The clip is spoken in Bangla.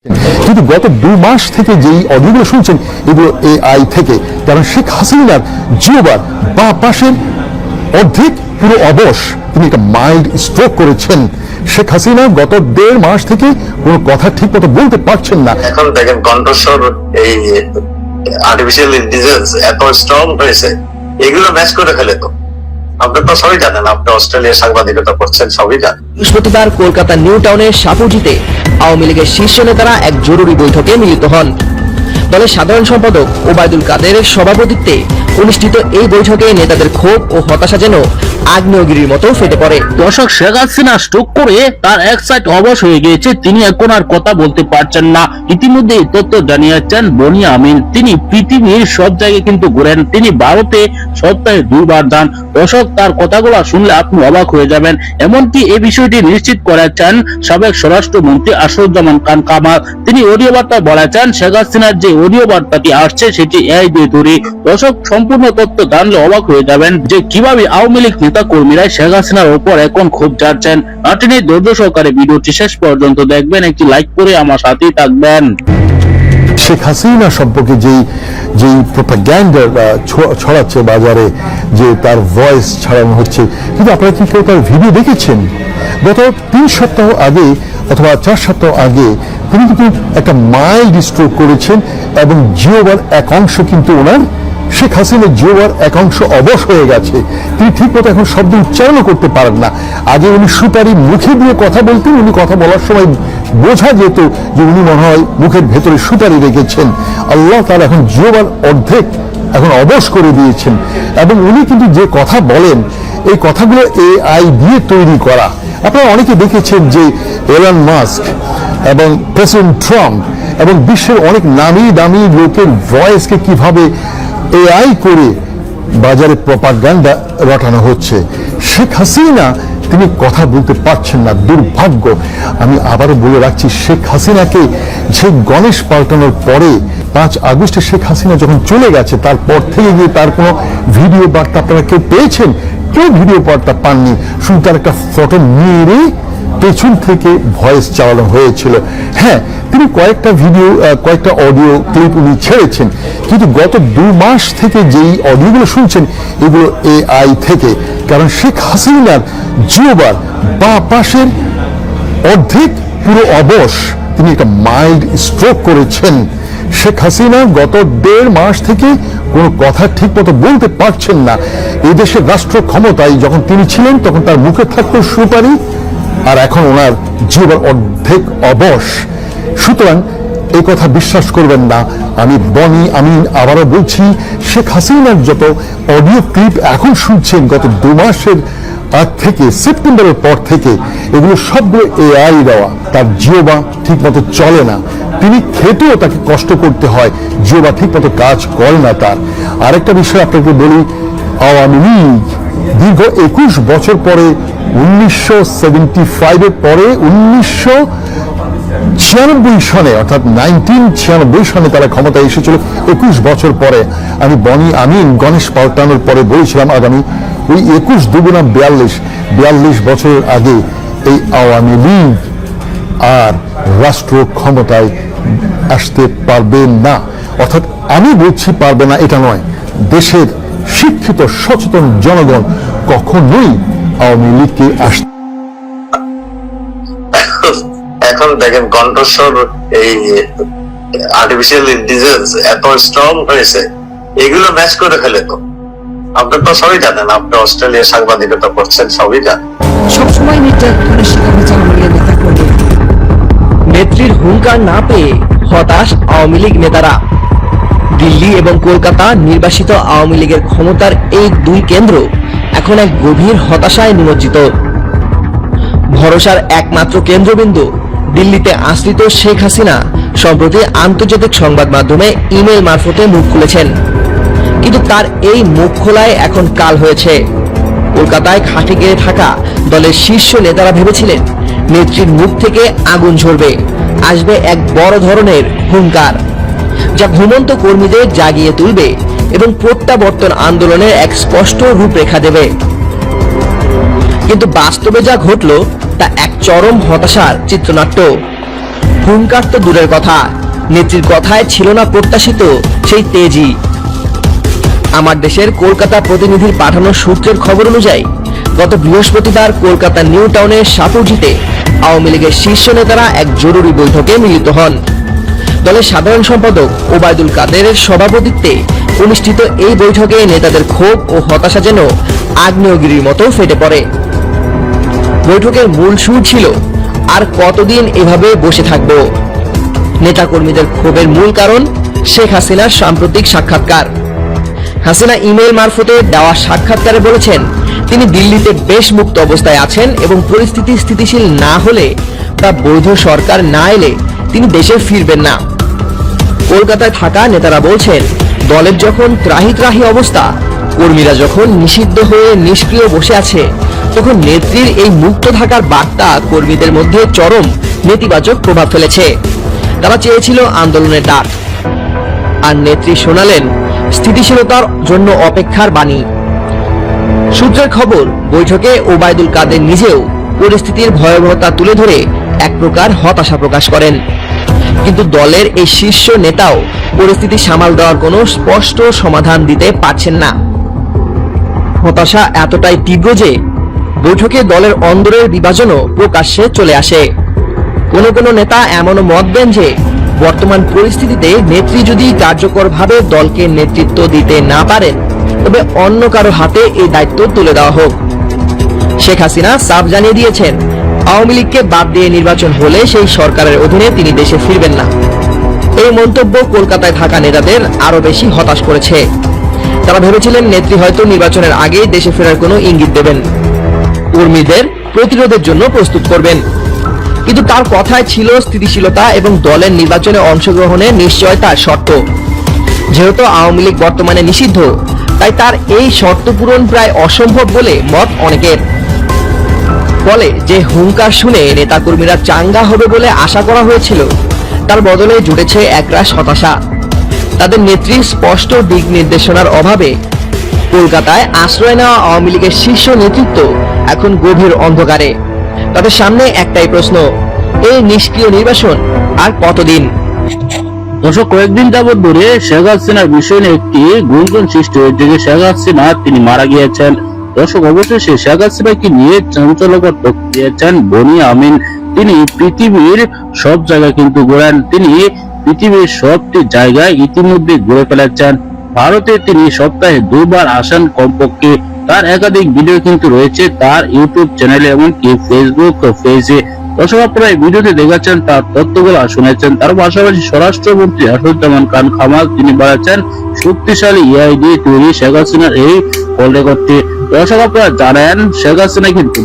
কিন্তু গত 2 মাস থেকে যেই অডিওগুলো শুনছেন এগুলো এআই থেকে, কারণ শেখ হাসিনার জিহ্বার বা পাশের অর্ধেক পুরো অবশ, তিনি একটা মাইল্ড স্ট্রোক করেছেন। শেখ হাসিনা গত 1.5 মাস থেকে কোনো কথা ঠিক মতো বলতে পারছেন না। এখন দেখেন কণ্ঠস্বর এই আর্টিফিশিয়াল ইন্টেলিজেন্স এত স্ট্রং হয়েছে, এগুলো ম্যাচ করে ফেলে। তো আপনারা তো সবাই জানেন, আপনি অস্ট্রেলিয়ার সাংবাদিকতা করছেন, সবই জানেন। বৃহস্পতিবার কলকাতা নিউ টাউনের সাপুজিতে আওয়ামী লীগের শীর্ষ নেতারা এক জরুরি বৈঠকে মিলিত হন। দলের সাধারণ সম্পাদক ওবায়দুল কাদেরের সভাপতিত্বে অনুষ্ঠিত এই বৈঠকে নেতাদের ক্ষোভ ও হতাশা যেন আগ্নেয়গিরির মতো ফেটে পড়ে। দর্শক, শেখ হাসিনা স্ট্রোক করে তার এক সাইড অবশ হয়ে গিয়েছে, তিনি এখন আর কথা বলতে পারছেন না। ইতিমধ্যে এই তথ্য জানিয়েছেন বনি আমিন। তিনি পৃথিবীর সব জায়গায় কিন্তু ঘুরেন, তিনি ভারতে সপ্তাহে 2 বার যান। দর্শক, তার কথাগুলো শুনলে আপনি অবাক হয়ে যাবেন। এমনকি এই বিষয়টি নিশ্চিত করেছেন সাবেক স্বরাষ্ট্রমন্ত্রী আসাদুজ্জামান খান কামাল। তিনি অডিও বার্তায় বলেছেন শেখ হাসিনার যে অডিও বার্তাটি আসছে সেটি এআই দিয়ে তৈরি। দর্শক, সম্পূর্ণ তথ্য জানলে অবাক হয়ে যাবেন যে কিভাবে আওয়ামী লীগ নেতা কর্মীরা শেখ হাসিনার উপর এখন ক্ষোভ ঝাড়ছেন। আপনি ধৈর্য সহকারে ভিডিওটি শেষ পর্যন্ত দেখবেন, একটি লাইক করে আমার সাথেই থাকবেন। শেখ হাসিনা সম্পর্কে যেই প্রোপাগ্যান্ডা ছড়াচ্ছে বাজারে, যে তার ভয়েস ছাড়ানো হচ্ছে, কিন্তু আপনারা কি কেউ তার ভিডিও দেখেছেন? গত 3 সপ্তাহ আগে অথবা 4 সপ্তাহ আগে তিনি কিন্তু একটা মাইল্ড স্ট্রোক করেছেন এবং জিহ্বার এক অংশ কিন্তু ওনার, শেখ হাসিনার জিহ্বার এক অংশ অবশ হয়ে গেছে। তিনি ঠিক মতো এখন শব্দ উচ্চারণও করতে পারেন না। আগে উনি সুপারি মুখে দিয়ে কথা বলতেন, উনি কথা বলার সময় বোঝা যেত যে উনি মনে হয় মুখের ভেতরে সুপারি রেখেছেন। আল্লাহ তাআলা এখন জিহ্বার অর্ধেক এখন অবশ করে দিয়েছেন এবং উনি কিন্তু যে কথা বলেন এই কথাগুলো এআই দিয়ে তৈরি করা। আপনারা অনেকে দেখেছেন যে এলন মাস্ক এবং প্রেসিডেন্ট ট্রাম্প এবং বিশ্বের অনেক নামি দামি লোকের ভয়েসকে কিভাবে এআই করে বাজারে প্রপাগান্ডা রটানো হচ্ছে। শেখ হাসিনা তিনি কথা বলতে পারছেন না, দুর্ভাগ্য। আমি আবারও বলে রাখছি, শেখ হাসিনাকে যে গণেশ পাল্টানোর পরে 5 আগস্টে শেখ হাসিনা যখন চলে গেছে, তারপর থেকে গিয়ে তার কোনো ভিডিও বার্তা আপনারা কেউ পেয়েছেন? কেউ ভিডিও বার্তা পাননি, শুধু তার একটা ফটো মেরে পেছন থেকে ভয়েস চালানো হয়েছিল। হ্যাঁ, তিনি কয়েকটা অডিও ক্লিপ উনি ছেড়েছেন, কিন্তু গত 2 মাস থেকে যেই অডিওগুলো শুনছেন এগুলো এআই থেকে, কারণ শেখ হাসিনার জিহ্বার বা পাশের অর্ধেক পুরো অবশ, তিনি একটা মাইল্ড স্ট্রোক করেছেন। শেখ হাসিনা গত 1.5 মাস থেকে কোনো কথা ঠিক মতো বলতে পারছেন না। এই দেশের রাষ্ট্র ক্ষমতায় যখন তিনি ছিলেন তখন তার মুখে থাকতো সুপারি, আর এখন ওনার জিহ্বার অর্ধেক অবশ। সুতরাং এই কথা বিশ্বাস করবেন না। আমি আবারও বলছি, শেখ হাসিনার যত অডিও ক্লিপ এখন শুনছেন গত 2 মাসের আগ থেকে, সেপ্টেম্বরের পর থেকে, এগুলো সবগুলো এআই দেওয়া। তার জিহ্বা ঠিক মতো চলে না, তিনি খেতেও তাকে কষ্ট করতে হয়, জিহ্বা ঠিক মতো কাজ করে না তার। আরেকটা বিষয় আপনাকে বলি, আওয়ামী লীগ দীর্ঘ 21 বছর পরে 1975-এর পরে 1996 সনে, অর্থাৎ 1996 সনে তারা ক্ষমতায় এসেছিল। 21 বছর পরে আমি বনি আমিন গণেশ পাল্টানোর পরে বলেছিলাম আগামী ওই 21 দুগুণা 42 বছরের আগে এই আওয়ামী লীগ আর রাষ্ট্র ক্ষমতায় আসতে পারবে না। অর্থাৎ আমি বলছি পারবে না এটা নয়, দেশের শিক্ষিত সচেতন জনগণ কখনোই আওয়ামী লীগকে আসতে। এখন দেখেন কণ্ঠস্বর এই আর্টিফিশিয়াল ইন্টেলিজেন্স এত স্ট্রং হয়েছে, এগুলো ম্যাচ করে ফেলে। তো আপনারা তো সবাই জানেন, আপনি অস্ট্রেলিয়ার সাংবাদিকতা করছেন, সবই জানেন। সবসময় নির্যাতনের শিকার হয়েছে আওয়ামী লীগের নেতা কর্মী। নেত্রীর হুঙ্কার না পেয়ে হতাশ আওয়ামী লীগ নেতারা। দিল্লি এবং কলকাতা নির্বাসিত আওয়ামী লীগের ক্ষমতার এই 2 কেন্দ্র এখন এক গভীর হতাশায় নিমজ্জিত। ভরসার একমাত্র কেন্দ্রবিন্দু দিল্লিতে আশ্রিত শেখ হাসিনা সম্প্রতি আন্তর্জাতিক সংবাদ মাধ্যমে ইমেল মারফতে মুখ খুলেছেন, কিন্তু তার এই মুখ খোলায় এখন কাল হয়েছে। কলকাতায় খাটে গেড়ে থাকা দলের শীর্ষ নেতারা ভেবেছিলেন নেত্রীর মুখ থেকে আগুন ঝরবে, আসবে এক বড় ধরনের হুঙ্কার, যা ঘুমন্ত কর্মীদের জাগিয়ে তুলবে এবং প্রত্যাবর্তন আন্দোলনের এক স্পষ্ট রূপরেখা দেবে। কিন্তু বাস্তবে যা ঘটল তা এক চরম হতাশার চিত্রনাট্য। হুঙ্কার তো দূরের কথা, নেত্রীর কথায় ছিল না প্রত্যাশিত সেই তেজি। আমার দেশের কলকাতা প্রতিনিধির পাঠানো সূত্রের খবর অনুযায়ী গত বৃহস্পতিবার কলকাতা নিউ টাউনের সাপুরজিতে আওয়ামী লীগের শীর্ষ নেতারা এক জরুরি বৈঠকে মিলিত হন। দলের সাধারণ সম্পাদক ওবায়দুল কাদেরের সভাপতিত্বে অনুষ্ঠিত এই বৈঠকে নেতাদের ক্ষোভ ও হতাশা যেন আগ্নেয়গিরির মতো ফেটে পড়ে। বৈঠকের মূল সুর ছিল, আর কতদিন এভাবে বসে থাকবো। নেতাকর্মীদের ক্ষোভের মূল কারণ শেখ হাসিনার সাম্প্রতিক সাক্ষাৎকার। হাসিনা ইমেল মারফতে দেওয়া সাক্ষাৎকারে বলেছেন তিনি দিল্লিতে বেশ মুক্ত অবস্থায় আছেন এবং পরিস্থিতি স্থিতিশীল না হলে বা বৈধ সরকার না এলে তিনি দেশে ফিরবেন না। কলকাতায় থাকা নেতারা বলছেন দলের যখন ত্রাহি ত্রাহি অবস্থা, কর্মীরা যখন নিষিদ্ধ হয়ে নিষ্ক্রিয় বসে আছে, তখন নেত্রীর এই মুক্ত থাকার বার্তা কর্মীদের মধ্যে চরম নেতিবাচক প্রভাব ফেলেছে। তারা চেয়েছিল আন্দোলনের ডাক, আর নেত্রী শোনালেন স্থিতিশীলতার জন্য অপেক্ষার বাণী। সূত্রের খবর, বৈঠকে ওবায়দুল কাদের নিজেও পরিস্থিতির ভয়াবহতা তুলে ধরে এক প্রকার হতাশা প্রকাশ করেন, কিন্তু দলের এই শীর্ষ নেতাও পরিস্থিতি সামাল দেওয়ার কোনো স্পষ্ট সমাধান দিতে পারছেন না। হতাশা এতটাই তীব্র যে বৈঠকে দলের অন্দরের বিভাজনও প্রকাশ্যে চলে আসে। কোন নেতা এমনও মত দেন যে বর্তমান পরিস্থিতিতে নেত্রী যদি কার্যকরভাবে দলকে নেতৃত্ব দিতে না পারেন, তবে অন্য কারো হাতে এই দায়িত্ব তুলে দেওয়া হোক। শেখ হাসিনা সাফ জানিয়ে দিয়েছেন আওয়ামী লীগকে বাদ দিয়ে নির্বাচন হলে সেই সরকারের অধীনে তিনি দেশে ফিরবেন না। এই মন্তব্য কলকাতায় থাকা নেতাদের আরো বেশি হতাশ করেছে। তারা ভেবেছিলেন নেত্রী হয়তো নির্বাচনের আগেই দেশে ফেরার কোনো ইঙ্গিত দেবেন, কর্মীদের প্রতিরোধের জন্য প্রস্তুত করবেন। কিন্তু তার কথায় ছিল স্থিতিশীলতা এবং দলের নির্বাচনে অংশগ্রহণের নিশ্চয়তার শর্ত। যেহেতু আওয়ামী লীগ বর্তমানে নিষিদ্ধ, তাই তার এই শর্ত পূরণ প্রায় অসম্ভব বলে মত অনেকের। ফলে যে হুঙ্কার শুনে নেতাকর্মীরা চাঙ্গা হবে বলে আশা করা হয়েছিল, তার বদলে জুটেছে একরাশ হতাশা। তাদের নেত্রীর স্পষ্ট দিক নির্দেশনার অভাবে কলকাতায় আশ্রয় নেওয়া আওয়ামী লীগের শীর্ষ নেতৃত্ব এখন গভীর অন্ধকারে। তাদের সামনে একটাই প্রশ্ন, এই নিষ্ক্রিয় নির্বাচন আর কতদিন? দর্শক, কয়েকদিন যাবৎ ধরে শেখ হাসিনার বিষয় নিয়ে একটি গুঞ্জন সৃষ্টি হয়েছে যে শেখ হাসিনা তিনি মারা গিয়েছেন। দর্শক, অবশেষে শেখ হাসিনাকে নিয়ে চাঞ্চল্যকর তথ্য দিয়েছেন বনিয়া আমিন। তিনি পৃথিবীর সব জায়গায় কিন্তু ঘোরেন, তিনি পৃথিবীর সবটি জায়গায় ইতিমধ্যে ঘুরে ফেলেছেন। ভারতে তিনি সপ্তাহে 2 বার আসেন কমপক্ষে। তার একাধিক ভিডিও কিন্তু রয়েছে তার ইউটিউব চ্যানেলে, এমনকি ফেসবুক পেজে। দর্শক, আপনারা এই ভিডিওতে দেখাচ্ছেন তার তথ্যগুলো শুনেছেন। তার পাশাপাশি স্বরাষ্ট্রমন্ত্রী আসাদুজ্জামান খান খামাল তিনি বলেছেন শক্তিশালী এআই দিয়ে তৈরি শেখ হাসিনার এই কল রেকর্ডটি। দর্শক, আপনারা জানেন শেখ হাসিনা কিন্তু